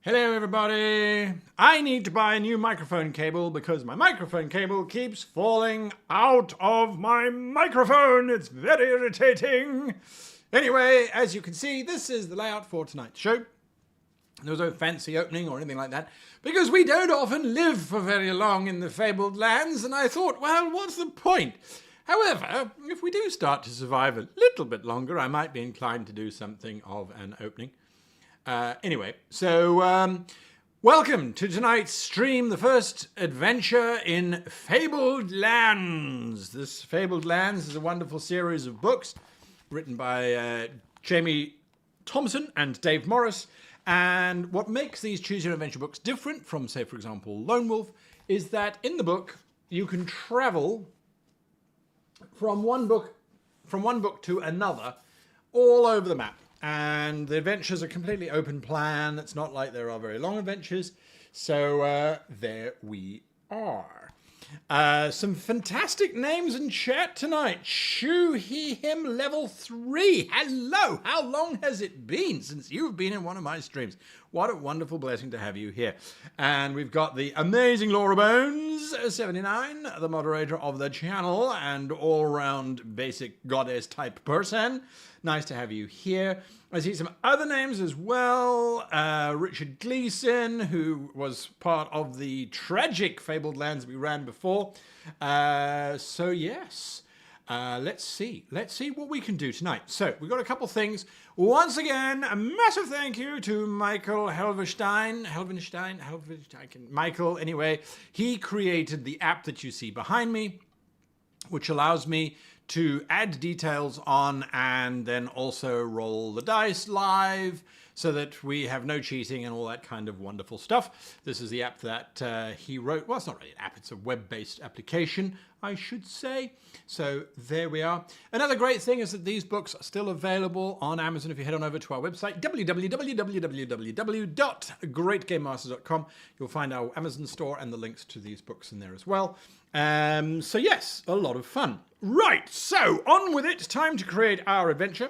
Hello everybody! I need to buy a new microphone cable because my microphone cable keeps falling out of my microphone. It's very irritating. Anyway, as you can see, this is the layout for tonight's show. There was no fancy opening or anything like that because we don't often live for very long in the Fabled Lands, and I thought, well, what's the point? However, if we do start to survive a little bit longer, I might be inclined to do something of an opening. Anyway, so welcome to tonight's stream, the first adventure in Fabled Lands. This Fabled Lands is a wonderful series of books written by Jamie Thompson and Dave Morris. And what makes these Choose Your Adventure books different from, say, for example, Lone Wolf, is that in the book you can travel from one book to another all over the map. And the adventures are completely open plan. It's not like there are very long adventures. So there we are. Some fantastic names in chat tonight. Shoo He Him level 3. Hello. How long has it been since you've been in one of my streams? What a wonderful blessing to have you here. And we've got the amazing Laura Bones 79, the moderator of the channel and all-round basic goddess type person. Nice to have you here. I see some other names as well. Richard Gleason, who was part of the tragic Fabled Lands we ran before. So yes, let's see what we can do tonight. So we've got a couple things. Once again, a massive thank you to Michael Helvenstein. Michael, anyway, he created the app that you see behind me, which allows me to add details on and then also roll the dice live so that we have no cheating and all that kind of wonderful stuff. This is the app that he wrote. Well, it's not really an app, it's a web-based application, I should say. So there we are. Another great thing is that these books are still available on Amazon if you head on over to our website, www.greatgamemasters.com. You'll find our Amazon store and the links to these books in there as well. So yes, a lot of fun. Right, so on with it. Time to create our adventure.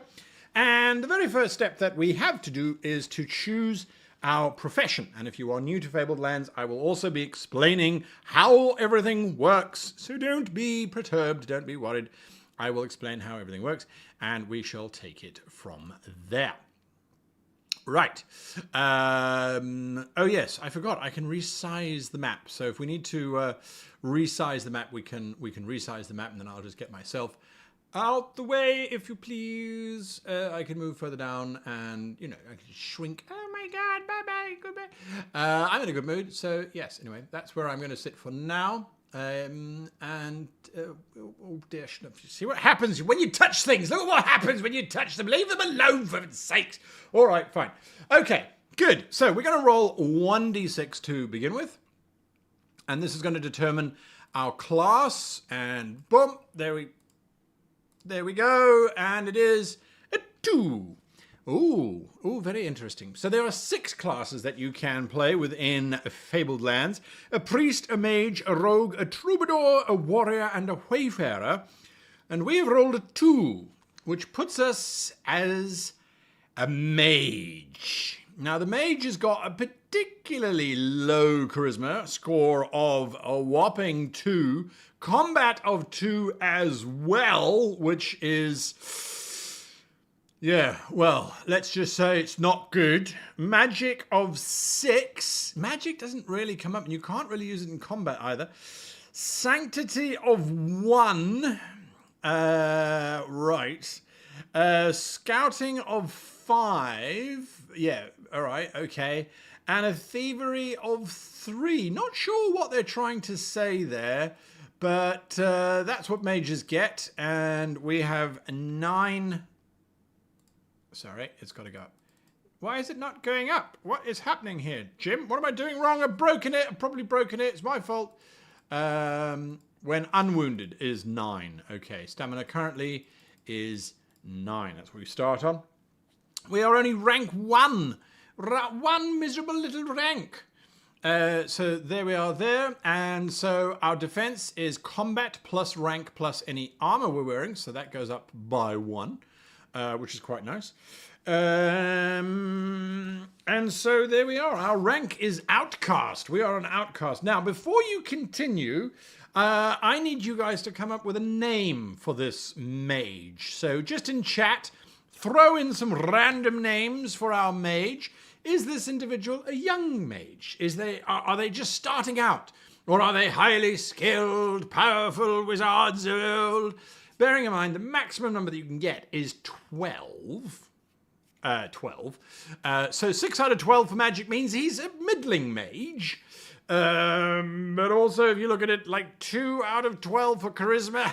And the very first step that we have to do is to choose our profession. And if you are new to Fabled Lands, I will also be explaining how everything works. So don't be perturbed, don't be worried. I will explain how everything works and we shall take it from there. Right. Oh yes, I forgot. I can resize the map. So if we need to resize the map, we can resize the map, and then I'll just get myself out the way, if you please. I can move further down, and I can shrink. Oh my God! Bye bye. Goodbye. I'm in a good mood. So yes. Anyway, that's where I'm going to sit for now. Oh dear, see what happens when you touch things. Look at what happens when you touch them. Leave them alone, for heaven's sakes. All right, fine. Okay, good. So we're going to roll 1d6 to begin with. And this is going to determine our class. And boom, there we go. And it is a 2. Ooh, very interesting. So there are 6 classes that you can play within Fabled Lands. A priest, a mage, a rogue, a troubadour, a warrior, and a wayfarer. And we've rolled a 2, which puts us as a mage. Now, the mage has got a particularly low charisma score of a whopping 2. Combat of 2 as well, which is... yeah, well, let's just say it's not good. Magic of 6. Magic doesn't really come up, and you can't really use it in combat either. Sanctity of 1. Right. Scouting of 5. Yeah, all right, okay. And a thievery of 3. Not sure what they're trying to say there, but that's what mages get. And we have 9... Sorry, it's got to go up. Why is it not going up? What is happening here? Jim, what am I doing wrong? I've broken it. I've probably broken it. It's my fault. When unwounded is 9. Okay, stamina currently is 9. That's what we start on. We are only rank 1. One miserable little rank. So there we are there. And so our defense is combat plus rank plus any armor we're wearing. So that goes up by 1. Which is quite nice. And so there we are. Our rank is outcast. We are an outcast. Now, before you continue, I need you guys to come up with a name for this mage. So just in chat, throw in some random names for our mage. Is this individual a young mage? Are they just starting out? Or are they highly skilled, powerful wizards of old? Bearing in mind, the maximum number that you can get is 12. 12. So 6 out of 12 for magic means he's a middling mage. But also, if you look at it, like 2 out of 12 for charisma.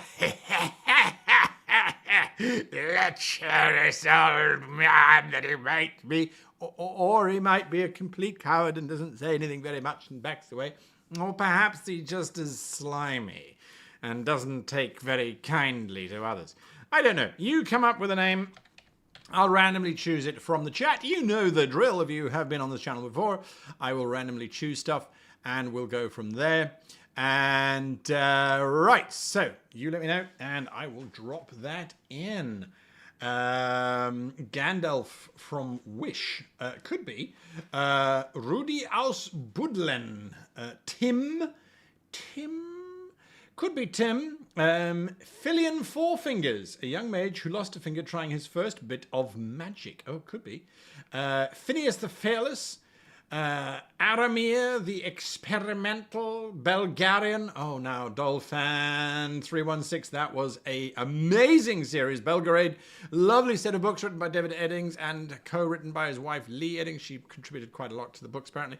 Lecherous old man that he might be. Or he might be a complete coward and doesn't say anything very much and backs away. Or perhaps he just is slimy and doesn't take very kindly to others. I don't know. You come up with a name. I'll randomly choose it from the chat. You know the drill if you have been on this channel before. I will randomly choose stuff and we'll go from there. And right, so you let me know and I will drop that in. Gandalf from Wish, could be. Rudi aus Budlen. Tim, could be Tim. Filion Fourfingers, a young mage who lost a finger trying his first bit of magic. Oh, could be. Phineas the Fearless. Aramir the Experimental. Belgarian. Oh, now Dolphin 316. That was a amazing series. Belgrade. Lovely set of books written by David Eddings and co-written by his wife Lee Eddings. She contributed quite a lot to the books, apparently.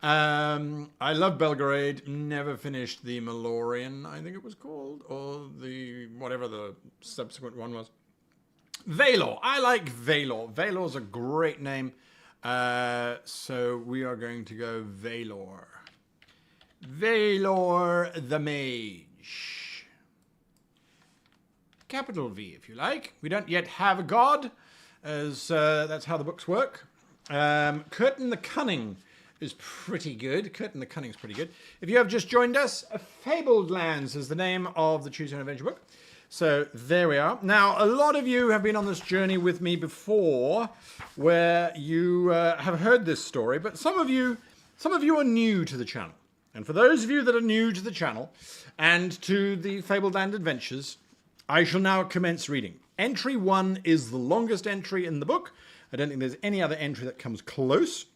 I love Belgrade. Never finished the Malorian, I think it was called. Or the whatever the subsequent one was. Valor. I like Valor. Valor's a great name. So we are going to go Valor. Valor the Mage. Capital V, if you like. We don't yet have a god, as that's how the books work. Curtin the Cunning is pretty good. Curtin the Cunning is pretty good. If you have just joined us, Fabled Lands is the name of the Choose Your Own Adventure book. So there we are. Now, a lot of you have been on this journey with me before, where you have heard this story, but some of you are new to the channel. And for those of you that are new to the channel and to the Fabled Land Adventures, I shall now commence reading. Entry 1 is the longest entry in the book. I don't think there's any other entry that comes close.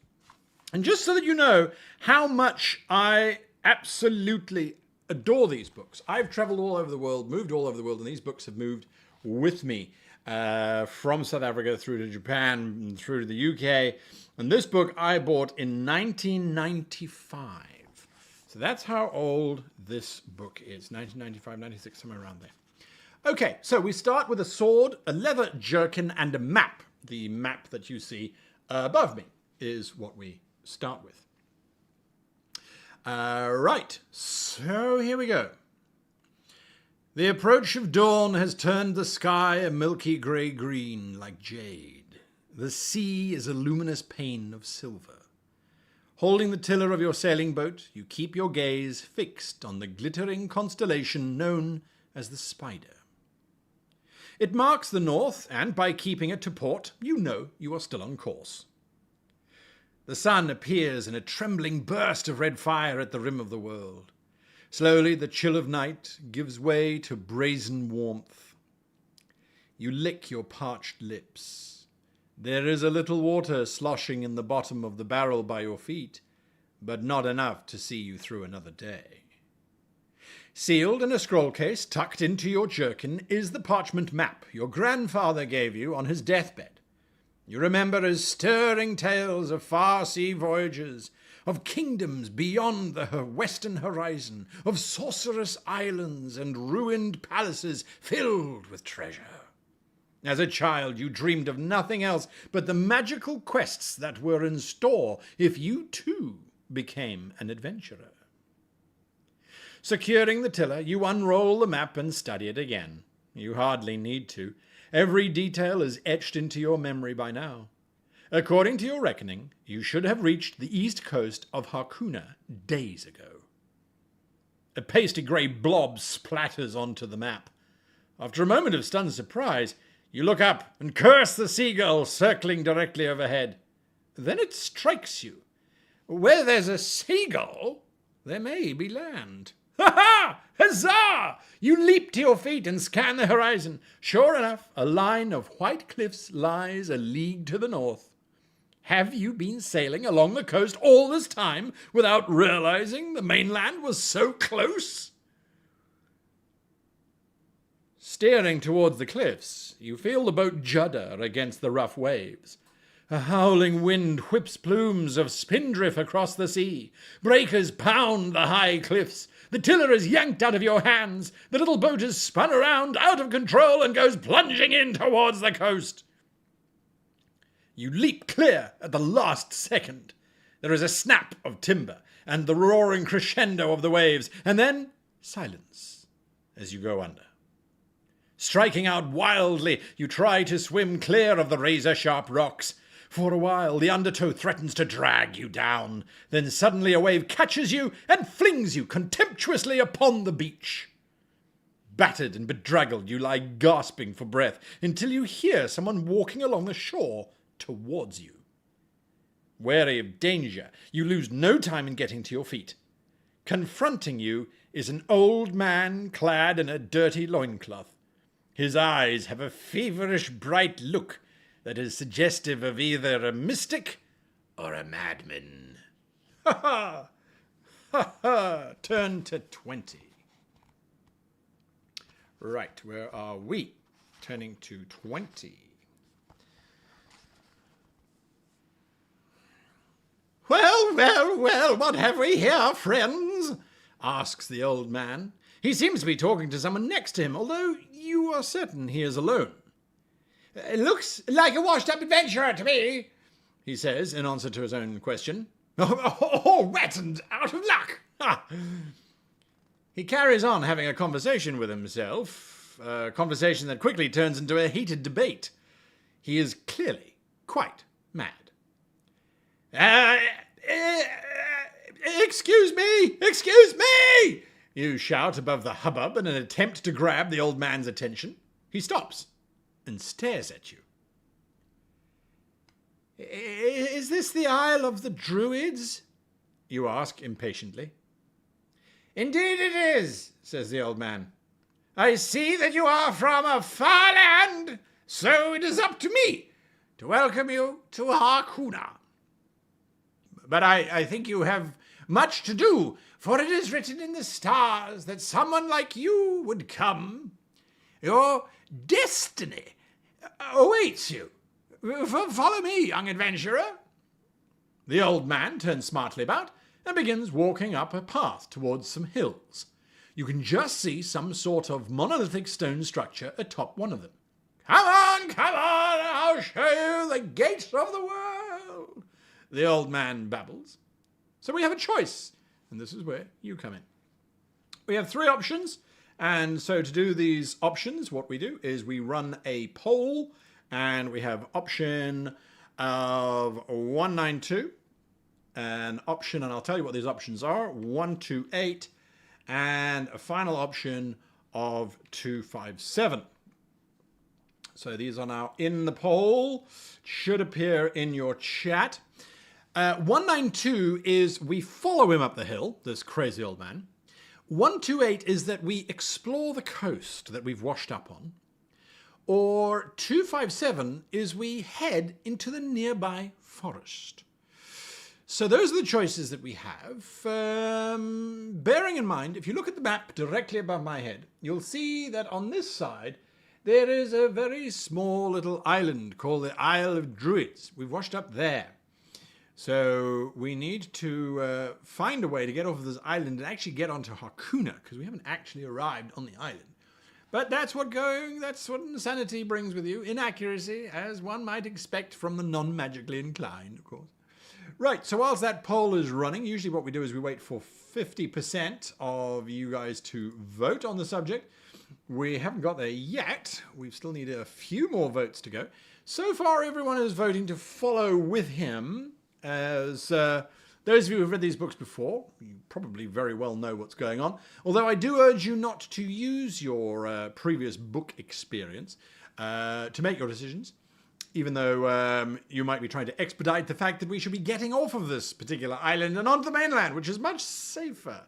And just so that you know how much I absolutely adore these books. I've traveled all over the world, moved all over the world, and these books have moved with me from South Africa through to Japan, and through to the UK. And this book I bought in 1995. So that's how old this book is. 1995, 96, somewhere around there. Okay, so we start with a sword, a leather jerkin, and a map. The map that you see above me is what we start with. Right, so here we go. The approach of dawn has turned the sky a milky grey green like jade. The sea is a luminous pane of silver. Holding the tiller of your sailing boat, you keep your gaze fixed on the glittering constellation known as the Spider. It marks the north, and by keeping it to port, you know you are still on course. The sun appears in a trembling burst of red fire at the rim of the world. Slowly, the chill of night gives way to brazen warmth. You lick your parched lips. There is a little water sloshing in the bottom of the barrel by your feet, but not enough to see you through another day. Sealed in a scroll case tucked into your jerkin is the parchment map your grandfather gave you on his deathbed. You remember his stirring tales of far sea voyages, of kingdoms beyond the western horizon, of sorcerous islands and ruined palaces filled with treasure. As a child, you dreamed of nothing else but the magical quests that were in store if you too became an adventurer. Securing the tiller, you unroll the map and study it again. You hardly need to. Every detail is etched into your memory by now. According to your reckoning, you should have reached the east coast of Harkuna days ago. A pasty grey blob splatters onto the map. After a moment of stunned surprise, You look up and curse the seagull circling directly overhead. Then it strikes you. Where there's a seagull, there may be land. Ha ha! Huzzah! You leap to your feet and scan the horizon. Sure enough, a line of white cliffs lies a league to the north. Have you been sailing along the coast all this time without realizing the mainland was so close? Steering towards the cliffs, you feel the boat judder against the rough waves. A howling wind whips plumes of spindrift across the sea. Breakers pound the high cliffs. The tiller is yanked out of your hands. The little boat is spun around, out of control, and goes plunging in towards the coast. You leap clear at the last second. There is a snap of timber and the roaring crescendo of the waves, and then silence as you go under. Striking out wildly, you try to swim clear of the razor-sharp rocks. For a while, the undertow threatens to drag you down. Then suddenly a wave catches you and flings you contemptuously upon the beach. Battered and bedraggled, you lie gasping for breath until you hear someone walking along the shore towards you. Wary of danger, you lose no time in getting to your feet. Confronting you is an old man clad in a dirty loincloth. His eyes have a feverish, bright look that is suggestive of either a mystic or a madman. Ha ha! Ha ha! Turn to 20. Right, where are we? Turning to 20. Well, well, well, what have we here, friends? Asks the old man. He seems to be talking to someone next to him, although you are certain he is alone. It looks like a washed-up adventurer to me, he says in answer to his own question. All wet and out of luck. Ha. He carries on having a conversation with himself, a conversation that quickly turns into a heated debate. He is clearly quite mad. Excuse me! You shout above the hubbub in an attempt to grab the old man's attention. He stops and stares at you. Is this the Isle of the Druids? You ask impatiently. Indeed it is, says the old man. I see that you are from a far land, so it is up to me to welcome you to Harkoona. But I think you have much to do, for it is written in the stars that someone like you would come. Your destiny awaits you. Follow me, young adventurer. The old man turns smartly about and begins walking up a path towards some hills. You can just see some sort of monolithic stone structure atop one of them. Come on, I'll show you the gates of the world, the old man babbles. So we have a choice, and this is where you come in. We have 3 options, and so to do these options, what we do is we run a poll, and we have option of 192, an option, and I'll tell you what these options are, 128, and a final option of 257. So these are now in the poll, should appear in your chat. 192 is we follow him up the hill, this crazy old man. 128 is that we explore the coast that we've washed up on. Or 257 is we head into the nearby forest. So those are the choices that we have. Bearing in mind, if you look at the map directly above my head, you'll see that on this side, there is a very small little island called the Isle of Druids. We've washed up there. So we need to find a way to get off of this island and actually get onto Harkoona, because we haven't actually arrived on the island. But that's what insanity brings with you. Inaccuracy, as one might expect from the non-magically inclined, of course. Right, so whilst that poll is running, usually what we do is we wait for 50% of you guys to vote on the subject. We haven't got there yet. We still need a few more votes to go. So far, everyone is voting to follow with him. As those of you who have read these books before, you probably very well know what's going on. Although I do urge you not to use your previous book experience. to make your decisions, even though you might be trying to expedite the fact that we should be getting off of this particular island and onto the mainland, which is much safer.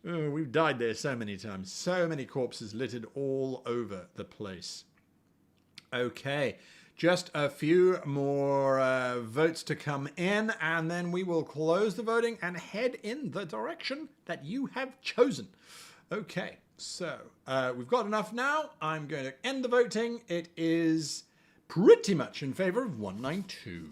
Oh, we've died there so many times. So many corpses littered all over the place. Okay, just a few more votes to come in, and then we will close the voting and head in the direction that you have chosen. Okay, so we've got enough now. I'm going to end the voting. It is pretty much in favor of 192.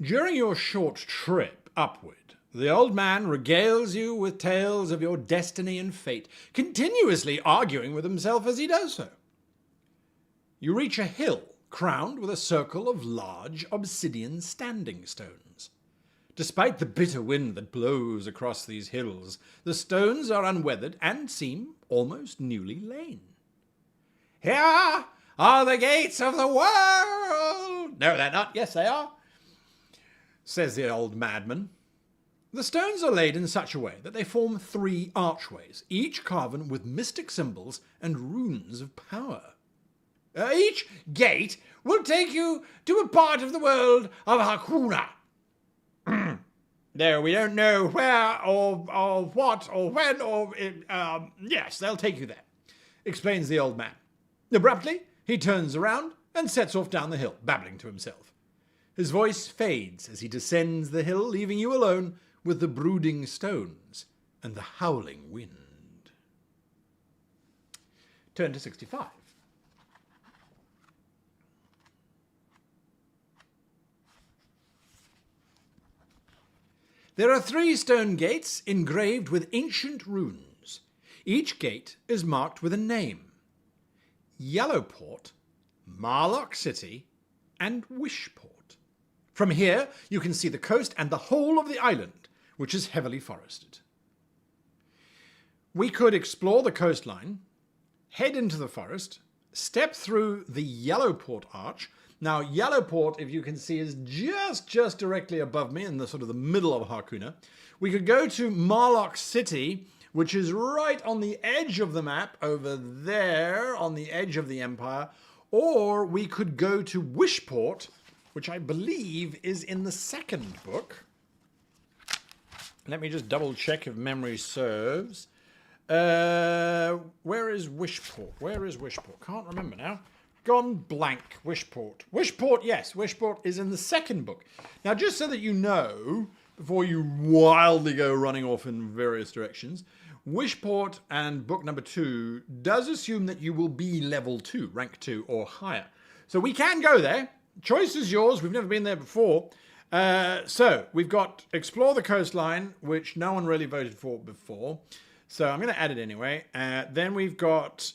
During your short trip upward, the old man regales you with tales of your destiny and fate, continuously arguing with himself as he does so. You reach a hill crowned with a circle of large obsidian standing stones. Despite the bitter wind that blows across these hills, the stones are unweathered and seem almost newly lain. Here are the gates of the world! No, they're not. Yes, they are, says the old madman. The stones are laid in such a way that they form 3 archways, each carven with mystic symbols and runes of power. Each gate will take you to a part of the world of Hakuna. There, we don't know where or what or when or... yes, they'll take you there, explains the old man. Abruptly, he turns around and sets off down the hill, babbling to himself. His voice fades as he descends the hill, leaving you alone with the brooding stones and the howling wind. Turn to 65. There are 3 stone gates engraved with ancient runes. Each gate is marked with a name: Yellowport, Marlock City, and Wishport. From here, you can see the coast and the whole of the island, which is heavily forested. We could explore the coastline, head into the forest, step through the Yellowport Arch. Now, Yellowport, if you can see, is just directly above me in the sort of the middle of Hakuna. We could go to Marlock City, which is right on the edge of the map, over there, on the edge of the empire. Or we could go to Wishport, which I believe is in the 2nd book. Let me just double check if memory serves. Where is Wishport? Where is Wishport? Can't remember now. Gone blank. Wishport. Wishport, yes. Wishport is in the 2nd book. Now, just so that you know, before you wildly go running off in various directions, Wishport and book number 2 does assume that you will be level 2, rank 2 or higher. So we can go there. Choice is yours. We've never been there before. So we've got Explore the Coastline, which no one really voted for before. So I'm going to add it anyway. Then we've got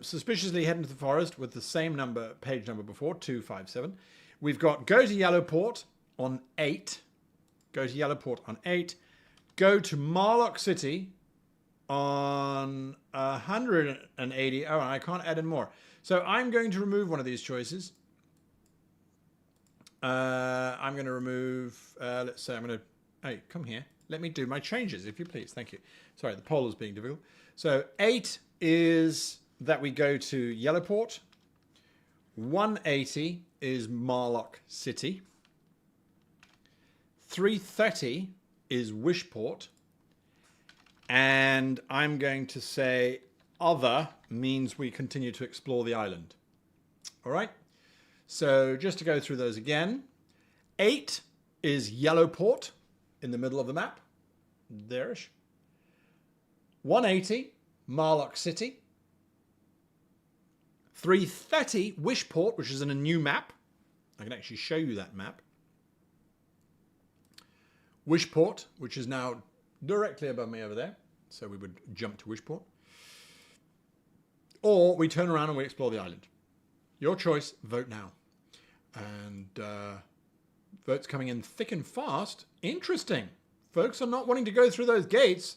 Suspiciously Head into the Forest with the same number, page number before, 257. We've got Go to Yellowport on 8. Go to Yellowport on 8. Go to Marlock City on 180. Oh, and I can't add in more. So I'm going to remove one of these choices. I'm going to remove, let's say I'm going to, hey, come here. Let me do my changes, if you please. Thank you. Sorry, the poll is being difficult. So 8 is that we go to Yellowport. 180 is Marlock City. 330 is Wishport. And I'm going to say other means we continue to explore the island. All right? So just to go through those again. 8 is Yellowport in the middle of the map. There-ish. 180, Marlock City. 330, Wishport, which is in a new map. I can actually show you that map. Wishport, which is now directly above me over there. So we would jump to Wishport. Or we turn around and we explore the island. Your choice, vote now. And votes coming in thick and fast. Interesting. Folks are not wanting to go through those gates.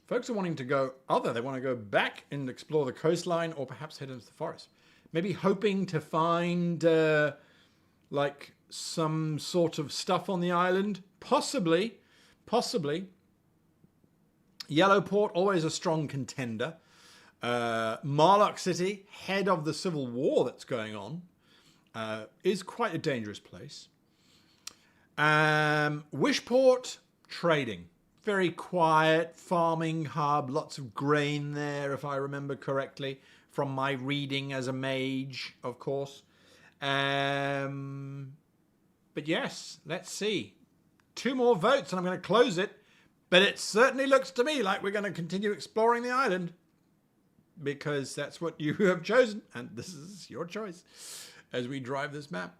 Folks are wanting to go other. They want to go back and explore the coastline or perhaps head into the forest. Maybe hoping to find like some sort of stuff on the island. Possibly. Yellowport, always a strong contender. Marlock City, head of the civil war that's going on, is quite a dangerous place. Wishport, trading. Very quiet, farming hub, lots of grain there, if I remember correctly, from my reading as a mage, of course. But yes, let's see. 2 more votes and I'm going to close it. But it certainly looks to me like we're going to continue exploring the island, because that's what you have chosen, and this is your choice as we drive this map.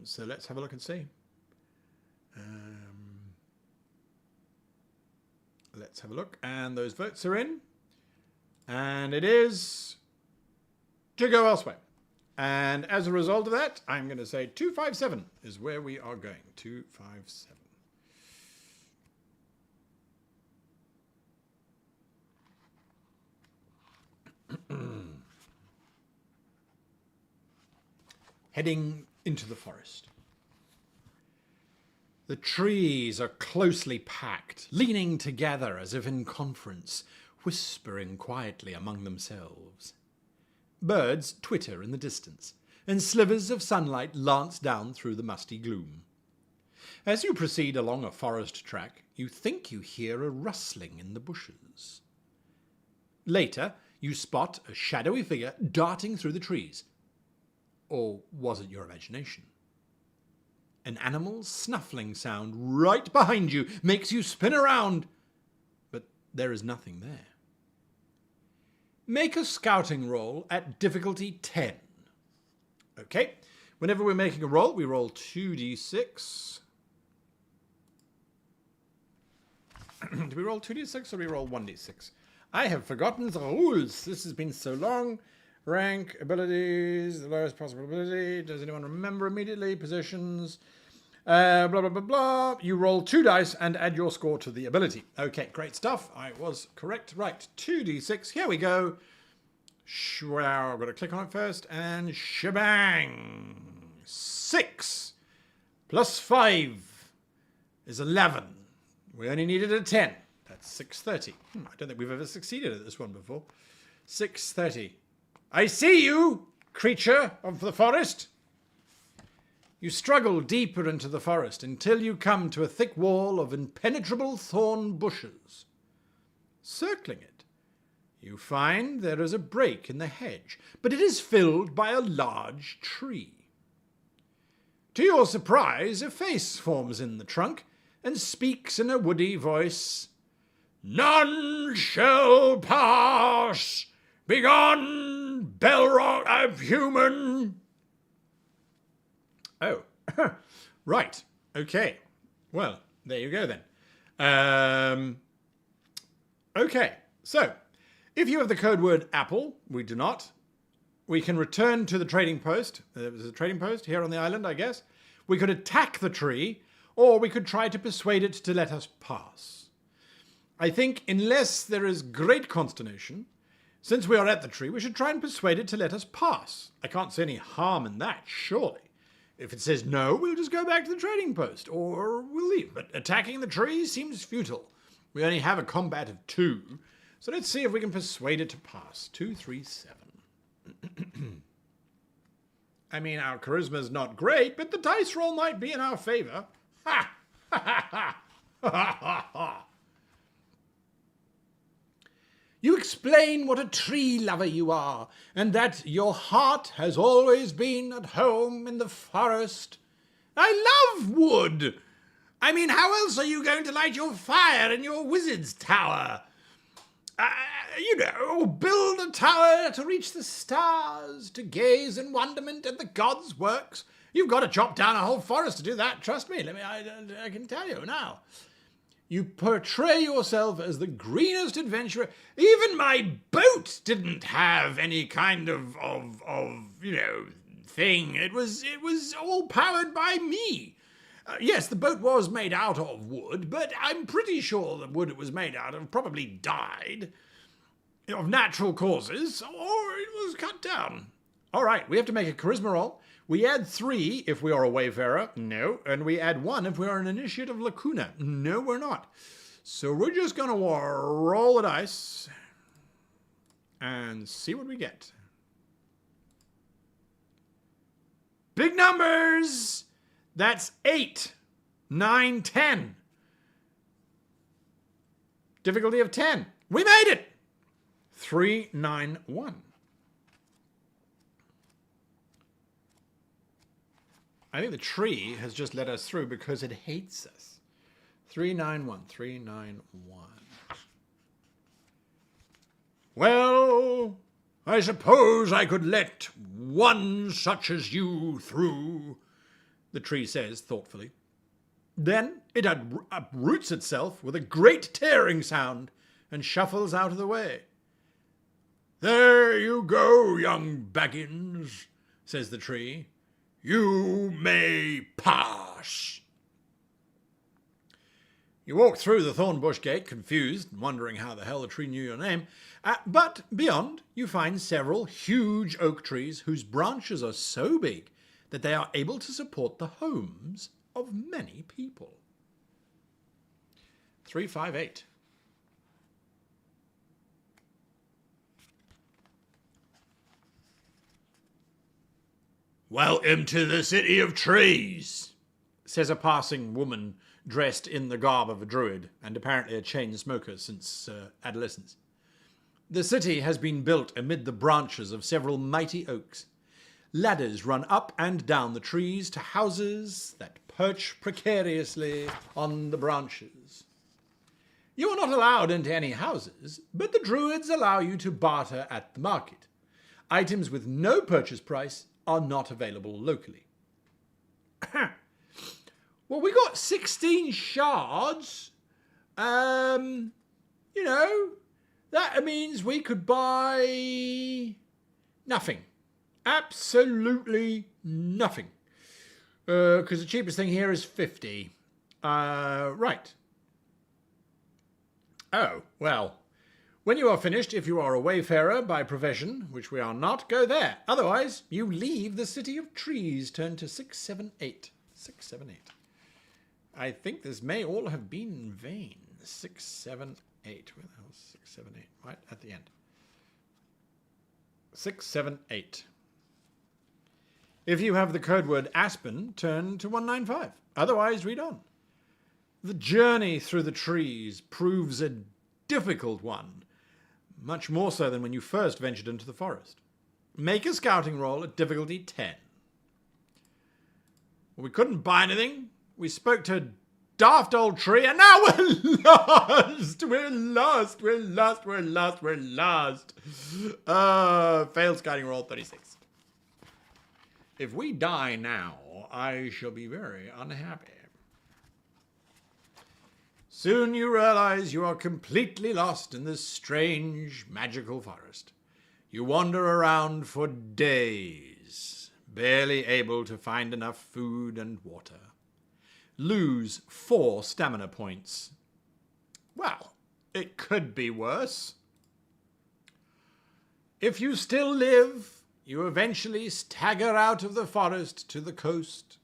So let's have a look and see. Let's have a look, and those votes are in, and it is to go elsewhere. And as a result of that, I'm going to say 257 is where we are going. 257. Heading into the forest. The trees are closely packed, leaning together as if in conference, whispering quietly among themselves. Birds twitter in the distance, and slivers of sunlight lance down through the musty gloom. As you proceed along a forest track, you think you hear a rustling in the bushes. Later, you spot a shadowy figure darting through the trees. Or was it your imagination? An animal's snuffling sound right behind you makes you spin around, but there is nothing there. Make a scouting roll at difficulty 10. Okay, whenever we're making a roll, we roll 2d6. Do we roll 2d6 or do we roll 1d6? I have forgotten the rules. This has been so long. Rank, abilities, the lowest possible ability. Does anyone remember immediately? Positions, blah, blah, blah, blah. You roll 2 dice and add your score to the ability. Okay, great stuff. I was correct. Right, 2d6. Here we go. Wow, I've got to click on it first. And shebang. 6 plus 5 is 11. We only needed a 10. That's 630. I don't think we've ever succeeded at this one before. 630. I see you, creature of the forest. You struggle deeper into the forest until you come to a thick wall of impenetrable thorn bushes. Circling it, you find there is a break in the hedge, but it is filled by a large tree. To your surprise, a face forms in the trunk and speaks in a woody voice. None shall pass! Begone, Belrock of human! Oh, right. Okay. Well, there you go then. Okay, so if you have the code word apple, we do not. We can return to the trading post. There's a trading post here on the island, I guess. We could attack the tree, or we could try to persuade it to let us pass. I think unless there is great consternation, since we are at the tree, we should try and persuade it to let us pass. I can't see any harm in that, surely. If it says no, we'll just go back to the trading post, or we'll leave. But attacking the tree seems futile. We only have a combat of 2, so let's see if we can persuade it to pass. 2, 3, 7. I mean, our charisma's not great, but the dice roll might be in our favor. Ha! Ha ha ha! Ha ha ha! You explain what a tree lover you are, and that your heart has always been at home in the forest. I love wood! I mean, how else are you going to light your fire in your wizard's tower? Build a tower to reach the stars, to gaze in wonderment at the gods' works. You've got to chop down a whole forest to do that, trust me. I can tell you now. You portray yourself as the greenest adventurer. Even my boat didn't have any kind of thing. It was all powered by me. Yes, the boat was made out of wood, but I'm pretty sure the wood it was made out of probably died of natural causes, or it was cut down. All right, we have to make a charisma roll. We add 3 if we are a wayfarer. No. And we add 1 if we are an initiate of Lacuna. No, we're not. So we're just going to roll the dice and see what we get. Big numbers! That's 8, 9, 10. Difficulty of 10. We made it! 3, 9, 1. I think the tree has just let us through because it hates us. 391, 391. Well, I suppose I could let one such as you through, the tree says thoughtfully. Then it uproots itself with a great tearing sound and shuffles out of the way. There you go, young Baggins, says the tree. You may pass. You walk through the thornbush gate, confused and wondering how the hell the tree knew your name. But beyond, you find several huge oak trees whose branches are so big that they are able to support the homes of many people. 358. Welcome to the city of trees, says a passing woman dressed in the garb of a druid and apparently a chain smoker since adolescence. The city has been built amid the branches of several mighty oaks. Ladders run up and down the trees to houses that perch precariously on the branches. You are not allowed into any houses, but the druids allow you to barter at the market. Items with no purchase price are not available locally. Well, we got 16 shards. You know, that means we could buy nothing. Absolutely nothing. Because the cheapest thing here is 50. Right. Oh, well. When you are finished, if you are a wayfarer by profession, which we are not, go there. Otherwise, you leave the city of trees. Turn to 678. 678. I think this may all have been in vain. 678. Where the hell is 678? Right at the end. 678. If you have the code word Aspen, turn to 195. Otherwise, read on. The journey through the trees proves a difficult one. Much more so than when you first ventured into the forest. Make a scouting roll at difficulty 10. Well, we couldn't buy anything. We spoke to a daft old tree, and now we're lost! We're lost! We're lost! We're lost! We're lost! Failed scouting roll 36. If we die now, I shall be very unhappy. Soon you realize you are completely lost in this strange, magical forest. You wander around for days, barely able to find enough food and water. Lose 4 stamina points. Well, it could be worse. If you still live, you eventually stagger out of the forest to the coast.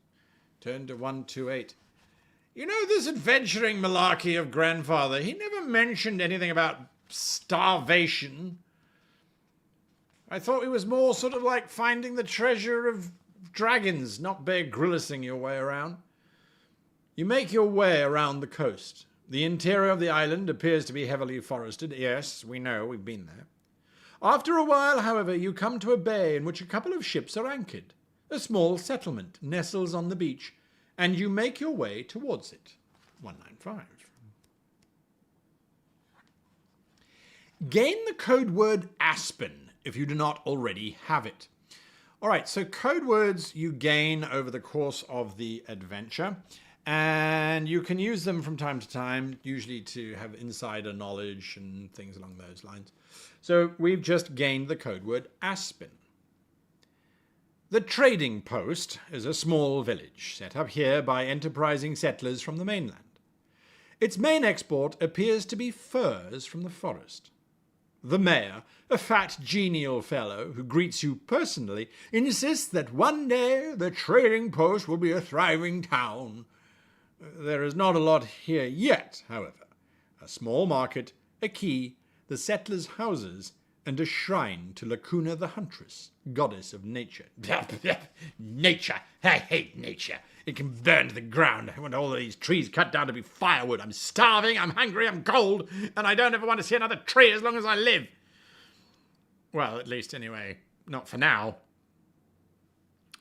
Turn to 128. You know, this adventuring malarkey of grandfather, he never mentioned anything about starvation. I thought it was more sort of like finding the treasure of dragons, not Bear Gryllising your way around. You make your way around the coast. The interior of the island appears to be heavily forested. Yes, we know, we've been there. After a while, however, you come to a bay in which a couple of ships are anchored. A small settlement nestles on the beach, and you make your way towards it. 195. Gain the code word Aspen if you do not already have it. All right, so code words you gain over the course of the adventure, and you can use them from time to time, usually to have insider knowledge and things along those lines. So we've just gained the code word Aspen. The trading post is a small village set up here by enterprising settlers from the mainland. Its main export appears to be furs from the forest. the mayor, a fat, genial fellow who greets you personally, insists that one day the trading post will be a thriving town. There is not a lot here yet, however. A small market, a quay, the settlers' houses, and a shrine to Lacuna the Huntress, goddess of nature. Nature! I hate nature. It can burn to the ground. I want all of these trees cut down to be firewood. I'm starving, I'm hungry, I'm cold, and I don't ever want to see another tree as long as I live. Well, at least anyway, not for now.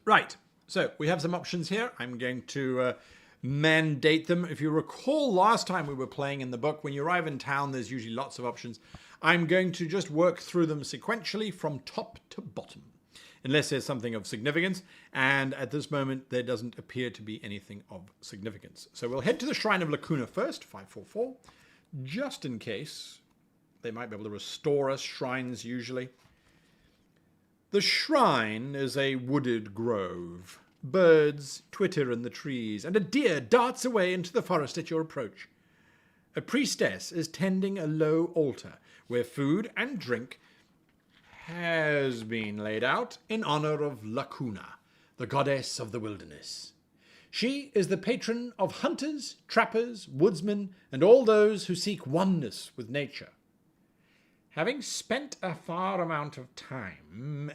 Right, so we have some options here. I'm going to mandate them. If you recall last time we were playing in the book, when you arrive in town, there's usually lots of options. I'm going to just work through them sequentially from top to bottom, unless there's something of significance, and at this moment there doesn't appear to be anything of significance. So we'll head to the Shrine of Lacuna first, 544, just in case. They might be able to restore us, shrines usually. The shrine is a wooded grove. Birds twitter in the trees, and a deer darts away into the forest at your approach. A priestess is tending a low altar, where food and drink has been laid out in honor of Lacuna, the goddess of the wilderness. She is the patron of hunters, trappers, woodsmen, and all those who seek oneness with nature. Having spent a far amount of time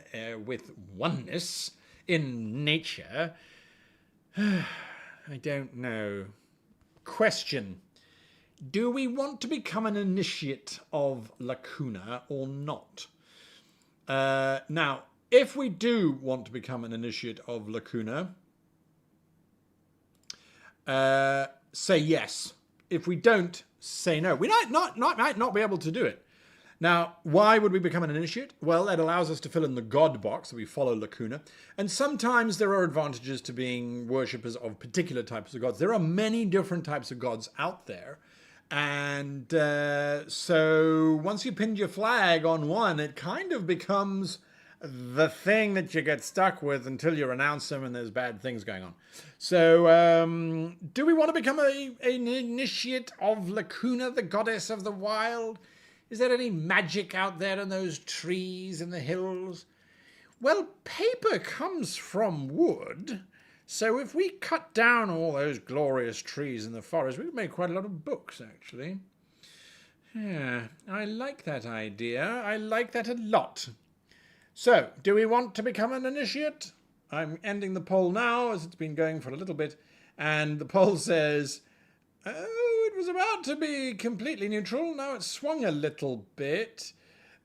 with oneness in nature, I don't know. Question. Do we want to become an initiate of Lacuna or not? Now, if we do want to become an initiate of Lacuna, say yes. If we don't, say no. We might not be able to do it. Now, why would we become an initiate? Well, it allows us to fill in the God box, so we follow Lacuna. And sometimes there are advantages to being worshippers of particular types of gods. There are many different types of gods out there. And so once you pinned your flag on one, it kind of becomes the thing that you get stuck with until you renounce them and there's bad things going on. So do we want to become an initiate of Lacuna, the goddess of the wild? Is there any magic out there in those trees in the hills? Well, paper comes from wood. So if we cut down all those glorious trees in the forest, we could make quite a lot of books, actually. Yeah, I like that idea. I like that a lot. So, do we want to become an initiate? I'm ending the poll now, as it's been going for a little bit. And the poll says, oh, it was about to be completely neutral. Now it's swung a little bit.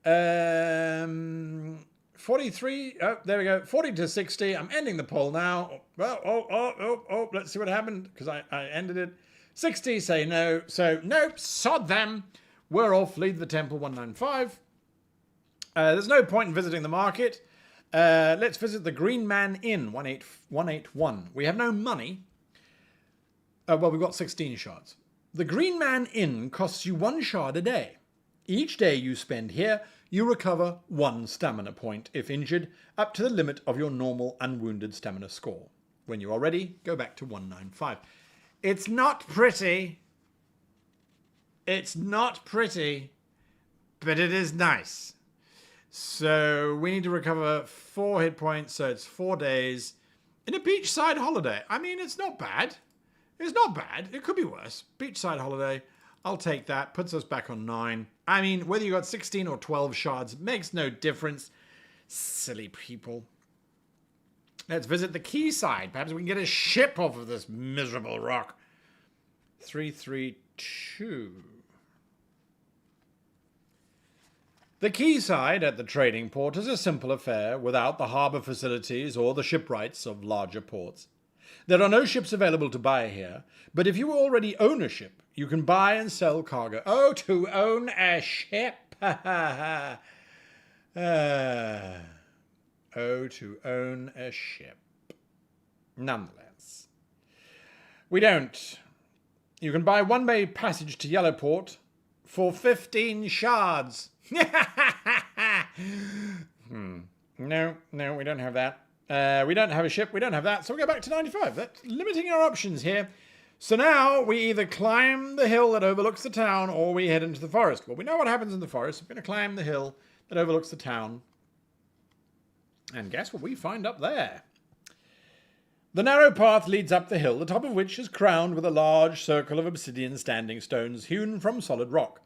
43, oh, there we go, 40 to 60. I'm ending the poll now. Oh, let's see what happened, because I ended it. 60 say no, so nope, sod them. We're off, leave the temple, 195. There's no point in visiting the market. Let's visit the Green Man Inn, 181. We have no money. Well, we've got 16 shards. The Green Man Inn costs you 1 shard a day. Each day you spend here, you recover 1 stamina point if injured, up to the limit of your normal unwounded stamina score. When you are ready, go back to 195. It's not pretty. It's not pretty, but it is nice. So we need to recover 4 hit points, so it's 4 days in a beachside holiday. I mean, it's not bad. It's not bad. It could be worse. Beachside holiday. I'll take that. Puts us back on 9. I mean, whether you got 16 or 12 shards makes no difference. Silly people. Let's visit the quayside. Perhaps we can get a ship off of this miserable rock. 332. The quayside at the trading port is a simple affair without the harbour facilities or the shipwrights of larger ports. There are no ships available to buy here, but if you already own a ship, you can buy and sell cargo. Oh, to own a ship! Oh, to own a ship. Nonetheless. We don't. You can buy one-way passage to Yellowport for 15 shards. No, we don't have that. We don't have a ship. We don't have that. So we'll go back to 95. That's limiting our options here. So now we either climb the hill that overlooks the town or we head into the forest. Well, we know what happens in the forest. We're going to climb the hill that overlooks the town. And guess what we find up there? The narrow path leads up the hill, the top of which is crowned with a large circle of obsidian standing stones hewn from solid rock.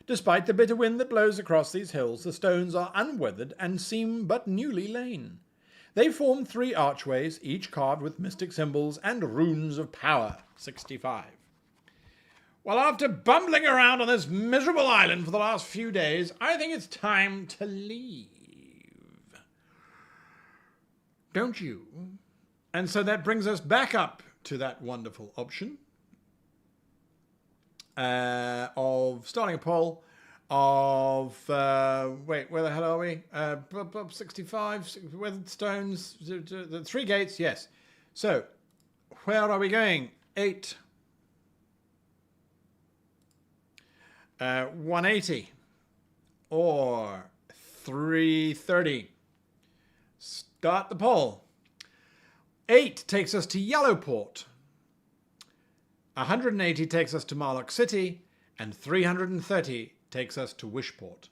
Despite the bitter wind that blows across these hills, the stones are unweathered and seem but newly lain. They form 3 archways, each carved with mystic symbols and runes of power. 65. Well, after bumbling around on this miserable island for the last few days, I think it's time to leave. Don't you? And so that brings us back up to that wonderful option of starting a poll of, wait, where the hell are we? 65, weathered stones, the 3 gates, yes. So, where are we going? 8. 180 or 330. Start the poll. 8 takes us to Yellowport. 180 takes us to Marlock City, and 330 takes us to Wishport.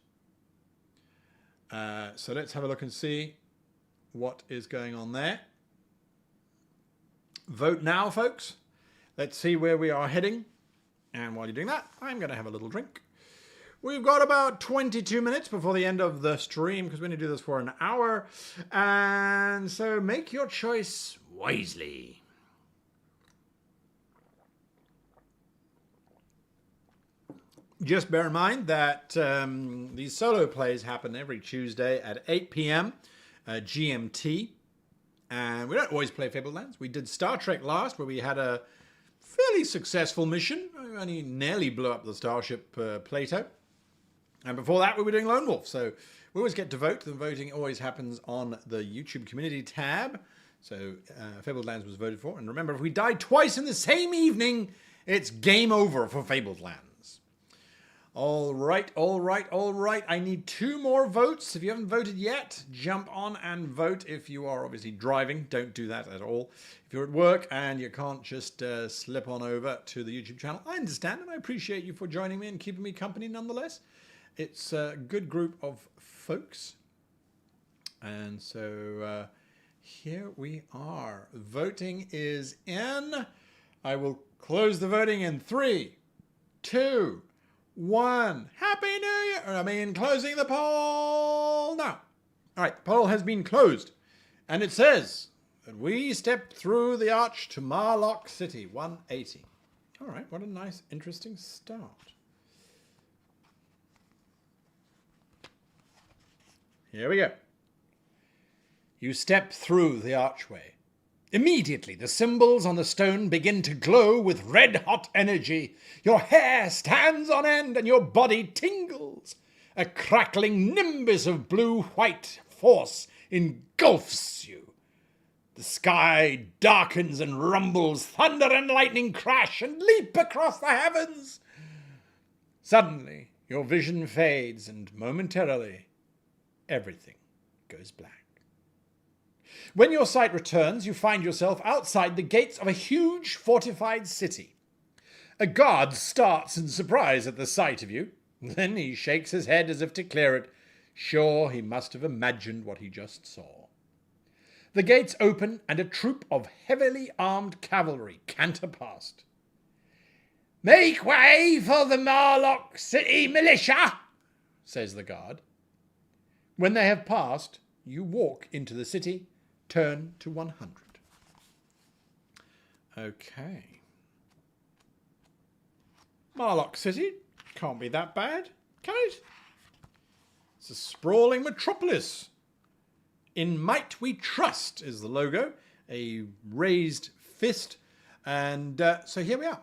So let's have a look and see what is going on there. Vote now, folks. Let's see where we are heading. And while you're doing that, I'm going to have a little drink. We've got about 22 minutes before the end of the stream because we're going to do this for an hour. And so make your choice wisely. Just bear in mind that these solo plays happen every Tuesday at 8 p.m. GMT. And we don't always play Fabled Lands. We did Star Trek last, where we had a fairly successful mission. We only nearly blew up the starship Plato. And before that, we were doing Lone Wolf. So we always get to vote. The voting always happens on the YouTube community tab. So Fabled Lands was voted for. And remember, if we die twice in the same evening, it's game over for Fabled Lands. All right. I need 2 more votes. If you haven't voted yet, jump on and vote. If you are obviously driving, don't do that at all. If you're at work and you can't just slip on over to the YouTube channel, I understand and I appreciate you for joining me and keeping me company nonetheless. It's a good group of folks. And so here we are. Voting is in. I will close the voting in 3, 2, 1. Happy New Year! Closing the poll now. All right, the poll has been closed. And it says that we step through the arch to Marlock City, 180. All right, what a nice, interesting start. Here we go. You step through the archway. Immediately, the symbols on the stone begin to glow with red-hot energy. Your hair stands on end and your body tingles. A crackling nimbus of blue-white force engulfs you. The sky darkens and rumbles. Thunder and lightning crash and leap across the heavens. Suddenly, your vision fades and momentarily, everything goes black. When your sight returns, you find yourself outside the gates of a huge fortified city. A guard starts in surprise at the sight of you. Then he shakes his head as if to clear it. Sure, he must have imagined what he just saw. The gates open and a troop of heavily armed cavalry canter past. "Make way for the Marlock City militia," says the guard. When they have passed, you walk into the city. Turn to 100. Okay. Marlock City. Can't be that bad, can it? It's a sprawling metropolis. In might we trust is the logo. A raised fist. And so here we are.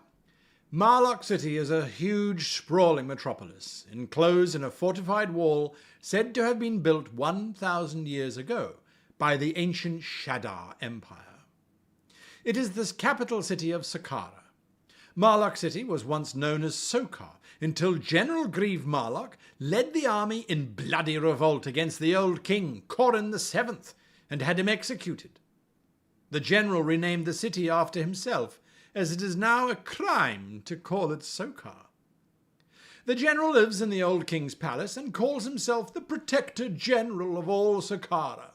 Marlock City is a huge, sprawling metropolis, enclosed in a fortified wall said to have been built 1,000 years ago by the ancient Shaddar Empire. It is the capital city of Saqqara. Marlock City was once known as Sokar until General Grieve Marlock led the army in bloody revolt against the old king, Corrin VII, and had him executed. The general renamed the city after himself as it is now a crime to call it Sokar. The general lives in the old king's palace and calls himself the Protector General of all Sokara.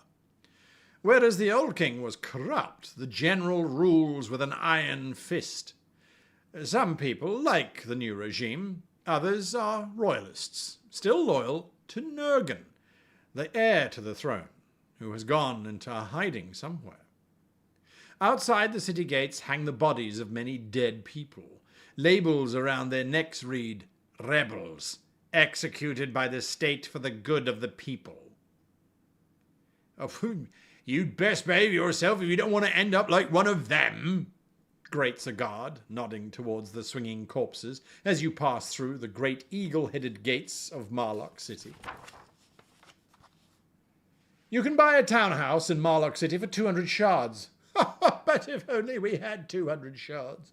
Whereas the old king was corrupt, the general rules with an iron fist. Some people like the new regime, others are royalists, still loyal to Nurgen, the heir to the throne, who has gone into hiding somewhere. Outside the city gates hang the bodies of many dead people. Labels around their necks read, "Rebels, executed by the state for the good of the people." Oh, you'd best behave yourself if you don't want to end up like one of them, grates a guard, nodding towards the swinging corpses as you pass through the great eagle-headed gates of Marlock City. You can buy a townhouse in Marlock City for 200 shards. But if only we had 200 shards.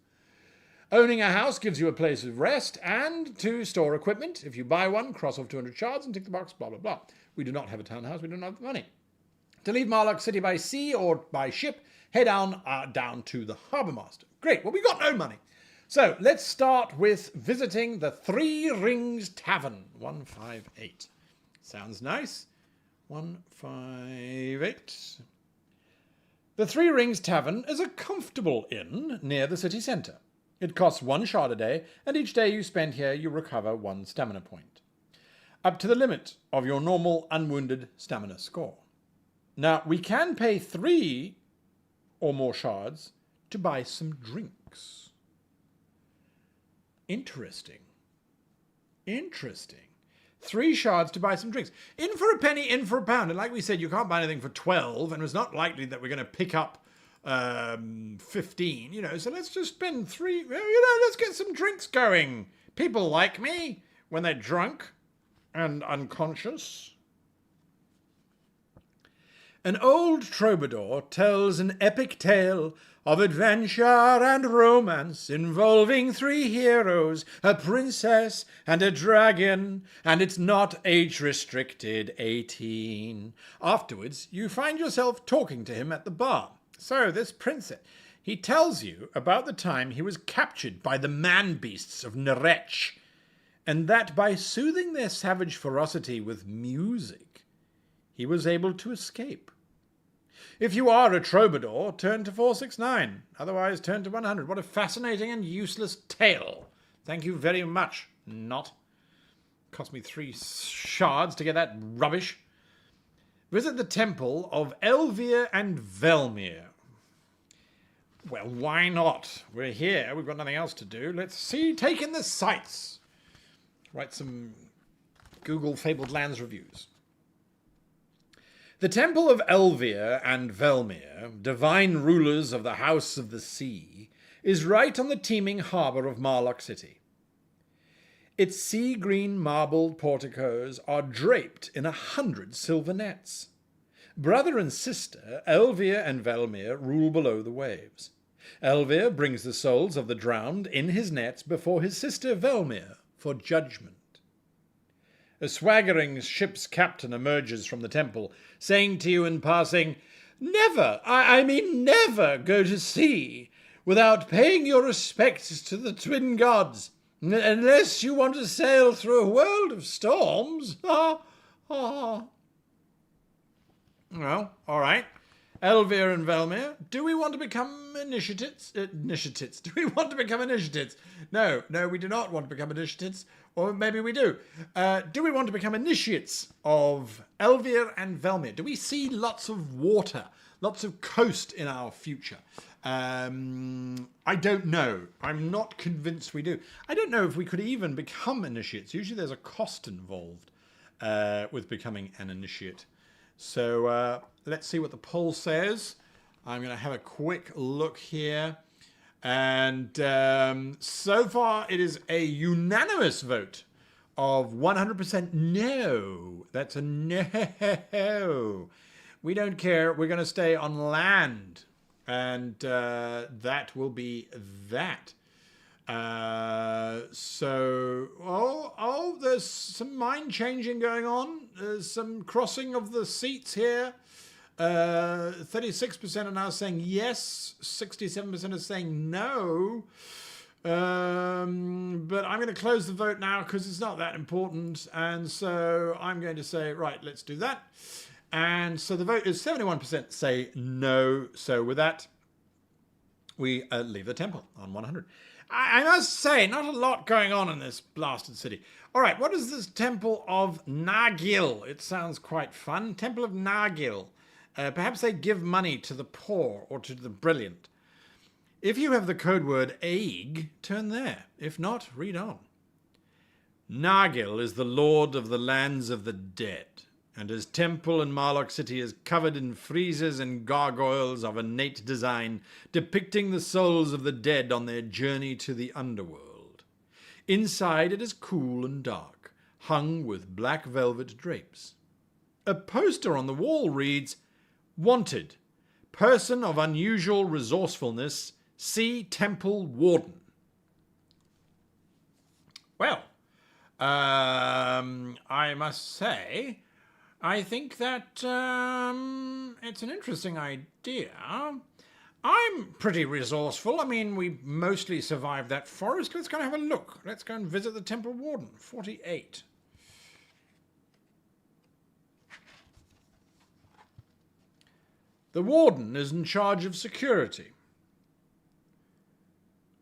Owning a house gives you a place of rest and to store equipment. If you buy one, cross off 200 shards and tick the box, blah, blah, blah. We do not have a townhouse. We don't have the money. To leave Marlock City by sea or by ship, head down to the harbour master. Great. Well, we got no money. So let's start with visiting the Three Rings Tavern. 158. Sounds nice. 158. The Three Rings Tavern is a comfortable inn near the city centre. It costs 1 shard a day, and each day you spend here you recover 1 stamina point, up to the limit of your normal unwounded stamina score. Now, we can pay 3 or more shards to buy some drinks. Interesting. 3 shards to buy some drinks. In for a penny, in for a pound. And like we said, you can't buy anything for 12, and it's not likely that we're going to pick up 15, so let's just spend 3, let's get some drinks going. People like me when they're drunk and unconscious. An old troubadour tells an epic tale of adventure and romance involving 3 heroes, a princess and a dragon, and it's not age-restricted 18. Afterwards, you find yourself talking to him at the bar. So this princess, he tells you about the time he was captured by the man-beasts of Nerech, and that by soothing their savage ferocity with music, he was able to escape. If you are a troubadour, turn to 469. Otherwise, turn to 100. What a fascinating and useless tale. Thank you very much. Not. Cost me 3 shards to get that rubbish. Visit the temple of Elvir and Velmir. Well, why not? We're here. We've got nothing else to do. Let's see. Take in the sights. Write some Google Fabled Lands reviews. The temple of Elvir and Velmir, divine rulers of the House of the Sea, is right on the teeming harbour of Marlock City. Its sea-green marbled porticos are draped in 100 silver nets. Brother and sister, Elvir and Velmir, rule below the waves. Elvir brings the souls of the drowned in his nets before his sister Velmir for judgment. A swaggering ship's captain emerges from the temple, saying to you in passing, "Never, I mean never go to sea without paying your respects to the twin gods, unless you want to sail through a world of storms." Well, all right. Elvir and Velmir, do we want to become initiates? Do we want to become initiates? No, we do not want to become initiates. Or maybe we do. Do we want to become initiates of Elvir and Velmir? Do we see lots of water, lots of coast in our future? I don't know. I'm not convinced we do. I don't know if we could even become initiates. Usually there's a cost involved with becoming an initiate. So let's see what the poll says. I'm going to have a quick look here. And so far it is a unanimous vote of 100% no. That's a no. We don't care. We're going to stay on land. And that will be that. There's some mind changing going on. There's some crossing of the seats here. 36% are now saying yes, 67% are saying no. But I'm going to close the vote now because it's not that important. And so I'm going to say, right, let's do that. And so the vote is 71% say no. So with that, we leave the temple on 100. I must say, not a lot going on in this blasted city. All right, what is this Temple of Nargil? It sounds quite fun. Temple of Nargil. Perhaps they give money to the poor or to the brilliant. If you have the code word egg, turn there. If not, read on. Nargil is the lord of the lands of the dead, and his temple in Marlock City is covered in friezes and gargoyles of innate design, depicting the souls of the dead on their journey to the underworld. Inside it is cool and dark, hung with black velvet drapes. A poster on the wall reads, "Wanted, person of unusual resourcefulness, see Temple Warden." Well, I must say, I think that it's an interesting idea. I'm pretty resourceful. I mean, we mostly survived that forest. Let's go and have a look. Let's go and visit the Temple Warden. 48. The Warden is in charge of security.